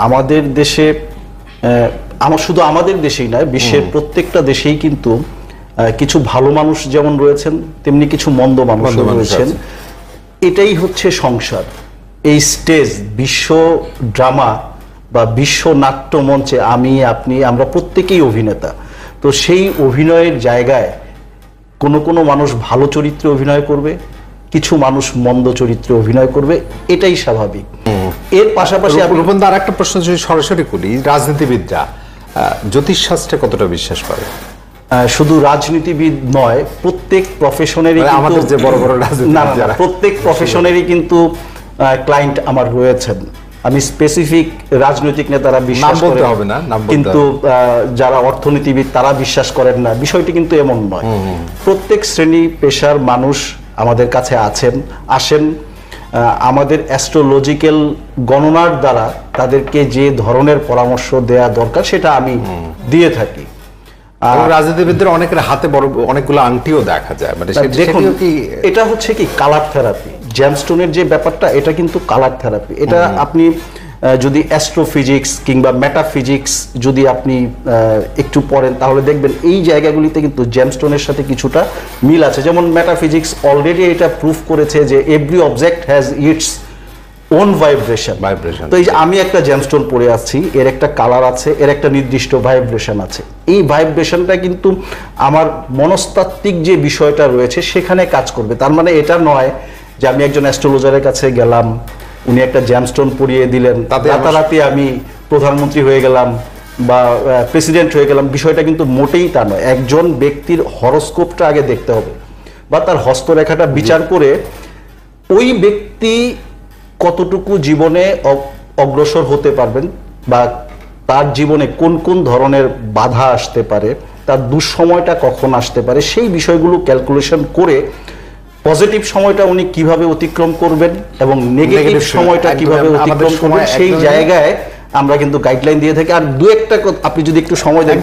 আমাদের দেশে শুধু আমাদের দেশেই নয়, বিশ্বের প্রত্যেকটা দেশেই কিন্তু কিছু ভালো মানুষ যেমন রয়েছেন, তেমনি কিছু মন্দ মানুষ রয়েছেন। এটাই হচ্ছে সংসার। এই স্টেজ, বিশ্ব ড্রামা বা বিশ্ব নাট্য মঞ্চে আমি, আপনি, আমরা প্রত্যেকেই অভিনেতা। তো সেই অভিনয়ের জায়গায় কোনো মানুষ ভালো চরিত্রে অভিনয় করবে, কিছু মানুষ মন্দ চরিত্রে অভিনয় করবে, এটাই স্বাভাবিক। এর পাশাপাশি রূপন্দা, আর একটা প্রশ্ন যদি সরাসরি করি, রাজনীতিবিদরা জ্যোতিষশাস্ত্রে কতটা বিশ্বাস করে? শুধু রাজনীতিবিদ নয়, প্রত্যেক প্রফেশনেরই আমাদের যে বড় বড় রাজনীতিবিদ, প্রত্যেক প্রফেশনেরই কিন্তু ক্লায়েন্ট আমার রয়েছেন। আমি স্পেসিফিক রাজনৈতিক নেতারা বিশ্বাস করেন না, কিন্তু যারা অর্থনীতিবিদ তারা বিশ্বাস করেন না, বিষয়টি কিন্তু এমন নয়। প্রত্যেক শ্রেণী পেশার মানুষ আমাদের কাছে আসেন। আমাদের অ্যাস্ট্রোলজিক্যাল গণনার দ্বারা তাদেরকে যে ধরনের পরামর্শ দেয়া দরকার সেটা আমি দিয়ে থাকি। রাজনীতিবিদদের অনেকের হাতে বড় অনেকগুলো আংটিও দেখা যায়, মানে দেখুন, এটা হচ্ছে কি কালার থেরাপি। জেমস্টোনের যে ব্যাপারটা, এটা কিন্তু কালার থেরাপি। এটা আপনি যদি অ্যাস্ট্রোফিজিক্স কিংবা মেটাফিজিক্স যদি আপনি একটু পড়েন, তাহলে দেখবেন এই জায়গাগুলিতে কিন্তু জেমস্টোনের সাথে কিছুটা মিল আছে। যেমন মেটাফিজিক্স অলরেডি এটা প্রুফ করেছে যে every object has its own vibration. তো এই যে আমি একটা জেমস্টোন পরে আছি, এর একটা কালার আছে, এর একটা নির্দিষ্ট ভাইব্রেশন আছে। এই ভাইব্রেশনটা কিন্তু আমার মনস্তাত্ত্বিক যে বিষয়টা রয়েছে সেখানে কাজ করবে। তার মানে এটা নয় যে আমি একজন অ্যাস্ট্রোলজারের কাছে গেলাম, উনি একটা জেমস্টোন পরিয়ে দিলেন, রাতারাতি আমি প্রধানমন্ত্রী হয়ে গেলাম বা প্রেসিডেন্ট হয়ে গেলাম। বিষয়টা কিন্তু মোটেই তা নয়। একজন ব্যক্তির হরোস্কোপটা আগে দেখতে হবে বা তার হস্তরেখাটা বিচার করে ওই ব্যক্তি কতটুকু জীবনে অগ্রসর হতে পারবেন বা তার জীবনে কোন কোন ধরনের বাধা আসতে পারে, তার দুঃসময়টা কখন আসতে পারে, সেই বিষয়গুলো ক্যালকুলেশন করে পজিটিভ সময়টা উনি কিভাবে অতিক্রম করবেন এবং নেগেটিভ সময়টা কিভাবে অতিক্রম করবেন, সেই জায়গায় আমরা কিন্তু গাইডলাইন দিয়ে থাকি। আর দু একটা আপনি যদি একটু সময় দেন।